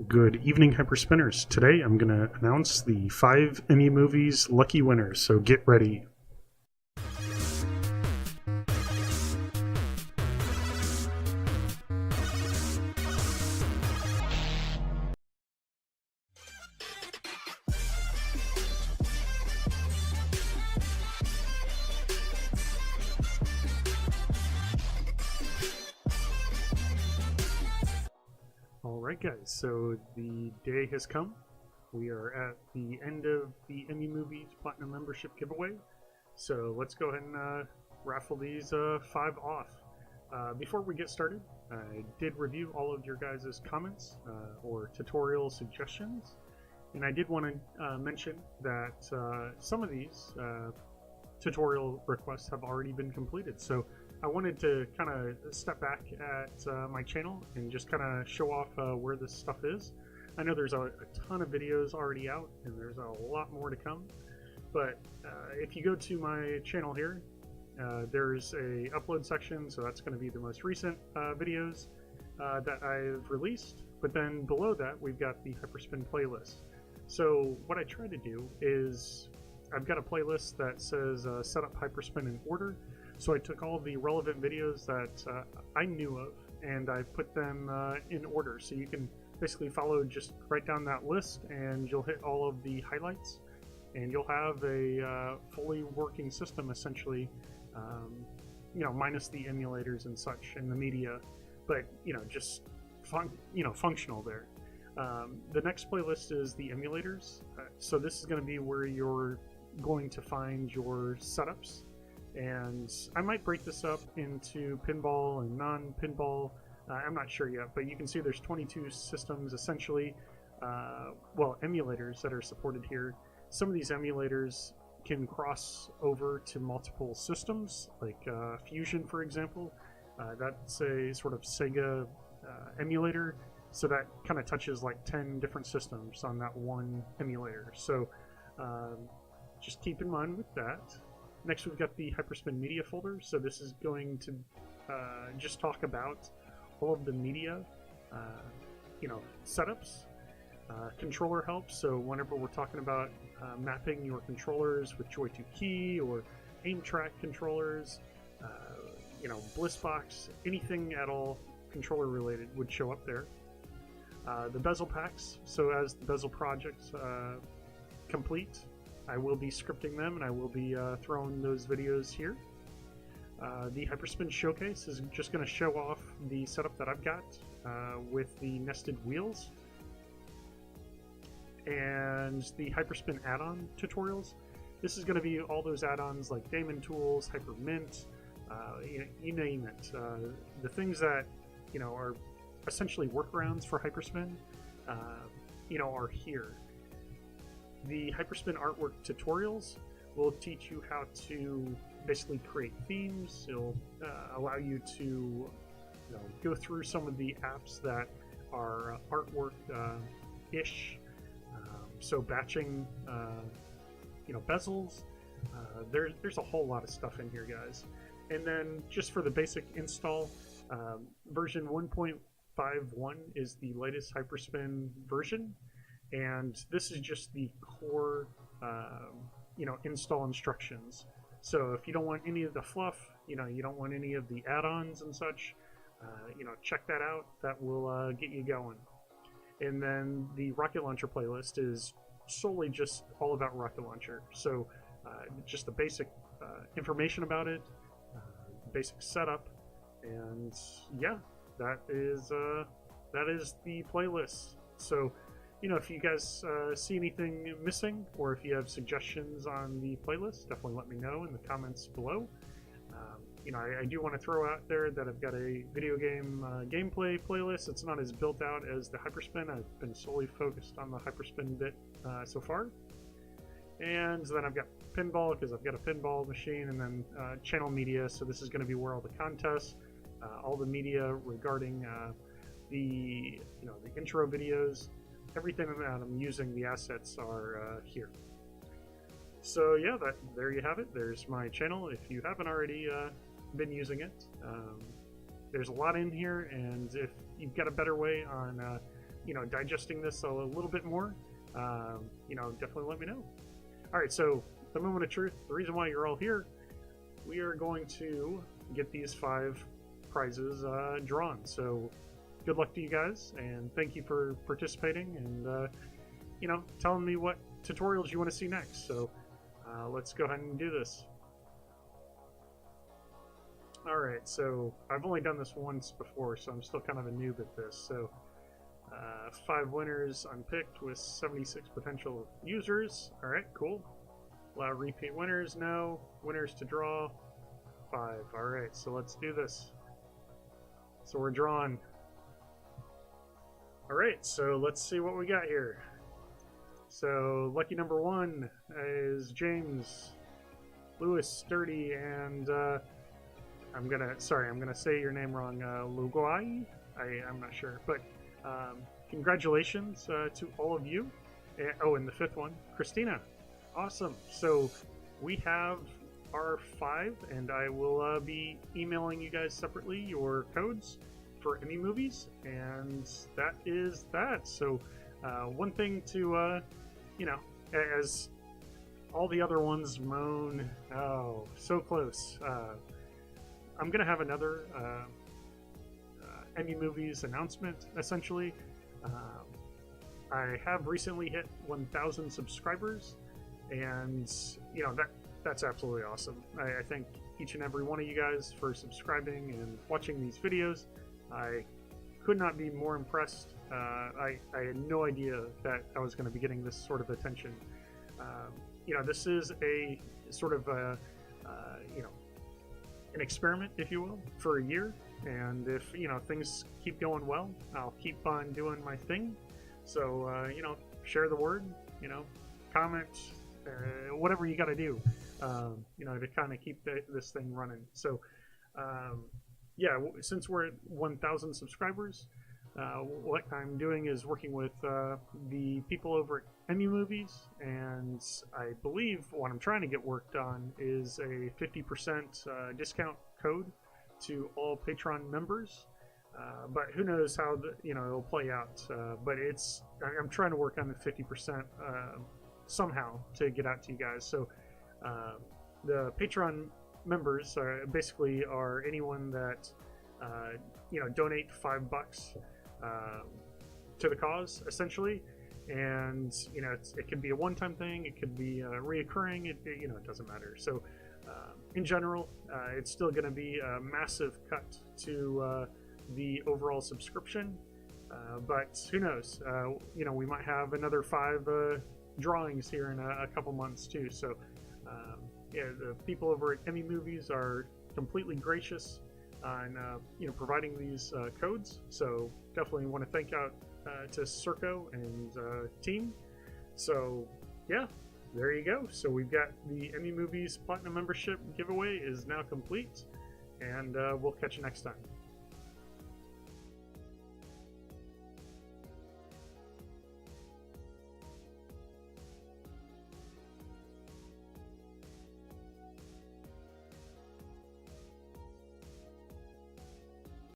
Good evening, Hyperspinners. Today I'm going to announce the 5 Emumovies lucky winners, so get ready. Alright guys, so the day has come. We are at the end of the Emumovies Platinum Membership giveaway. So let's go ahead and raffle these 5 off. Before we get started, I did review all of your guys' comments or tutorial suggestions. And I did want to mention that some of these tutorial requests have already been completed. So I wanted to kind of step back at my channel and just kind of show off where this stuff is. I know there's a ton of videos already out and there's a lot more to come, but if you go to my channel here, there's a upload section, so that's going to be the most recent videos that I've released, but then below that we've got the Hyperspin playlist. So what I try to do is I've got a playlist that says set up Hyperspin in order. So I took all the relevant videos that I knew of and I put them in order. So you can basically follow just right down that list and you'll hit all of the highlights and you'll have a fully working system essentially, you know, minus the emulators and such and the media, but you know, just functional there. The next playlist is the emulators. So this is going to be where you're going to find your setups. And I might break this up into pinball and non-pinball. I'm not sure yet, but you can see there's 22 systems essentially, well, emulators that are supported here. Some of these emulators can cross over to multiple systems, like Fusion, for example. That's a sort of Sega emulator, so that kind of touches like 10 different systems on that one emulator. So just keep in mind with that. Next, we've got the Hyperspin media folder. So this is going to just talk about all of the media, you know, setups, controller help. So whenever we're talking about mapping your controllers with Joy 2 Key or aim track controllers, you know, BlissBox, anything at all controller related would show up there. The bezel packs. So as the bezel projects complete, I will be scripting them and I will be throwing those videos here. The Hyperspin showcase is just going to show off the setup that I've got with the nested wheels. And the Hyperspin add-on tutorials. This is going to be all those add-ons like Daemon Tools, Hypermint, you name it. The things that, you know, are essentially workarounds for Hyperspin, you know, are here. The Hyperspin artwork tutorials will teach you how to basically create themes. It'll allow you to, you know, go through some of the apps that are artwork-ish. So batching, you know, bezels. There's a whole lot of stuff in here, guys. And then just for the basic install, version 1.51 is the latest Hyperspin version. And this is just the core, you know, install instructions. So if you don't want any of the fluff, you know, you don't want any of the add-ons and such, you know, check that out. That will get you going. And then the Rocket Launcher playlist is solely just all about Rocket Launcher. So just the basic information about it, basic setup, and yeah, that is the playlist. So, you know, if you guys see anything missing or if you have suggestions on the playlist, definitely let me know in the comments below. You know, I do want to throw out there that I've got a video game gameplay playlist. It's not as built out as the Hyperspin. I've been solely focused on the Hyperspin bit so far. And then I've got pinball because I've got a pinball machine, and then channel media. So this is going to be where all the contests, all the media regarding the intro videos, everything that I'm using, the assets are here. So yeah, there you have it. There's my channel. If you haven't already been using it, there's a lot in here, and if you've got a better way on digesting this a little bit more, definitely let me know. All right, so the moment of truth, the reason why you're all here, we are going to get these 5 prizes drawn. So good luck to you guys, and thank you for participating and telling me what tutorials you want to see next. So let's go ahead and do this. Alright, so I've only done this once before, so I'm still kind of a noob at this. So 5 winners unpicked with 76 potential users. Alright, cool. Allow repeat winners, no. Winners to draw, 5. Alright, so let's do this. So we're drawn. Alright, so let's see what we got here. So lucky number 1 is James, Lewis, Sturdy, and I'm gonna say your name wrong, Luguai? I'm not sure, but congratulations to all of you. And the 5th one, Christina. Awesome. So we have our 5, and I will be emailing you guys separately your codes for Emumovies, and that is that. So one thing to, as all the other ones moan, oh, so close. I'm going to have another Emumovies announcement, essentially. I have recently hit 1,000 subscribers, and, that's absolutely awesome. I thank each and every one of you guys for subscribing and watching these videos. I could not be more impressed. I had no idea that I was going to be getting this sort of attention. This is a sort of an experiment, if you will, for a year, and if things keep going well, I'll keep on doing my thing. So share the word, comment, whatever you got to do, to kind of keep this thing running. So since we're at 1,000 subscribers, what I'm doing is working with the people over at Emumovies, and I believe what I'm trying to get worked on is a 50% discount code to all Patreon members. But who knows how it'll play out. But I'm trying to work on the 50% somehow to get out to you guys. So the Patreon members basically are anyone that donate $5 to the cause, essentially. And it could be a one-time thing, it could be reoccurring, it doesn't matter. So in general, it's still going to be a massive cut to the overall subscription, but who knows, we might have another 5 drawings here in a couple months too. So the people over at Emumovies are completely gracious on providing these codes, so definitely want to thank out to Circo and team. So yeah, there you go. So we've got the Emumovies Platinum membership giveaway is now complete, and we'll catch you next time.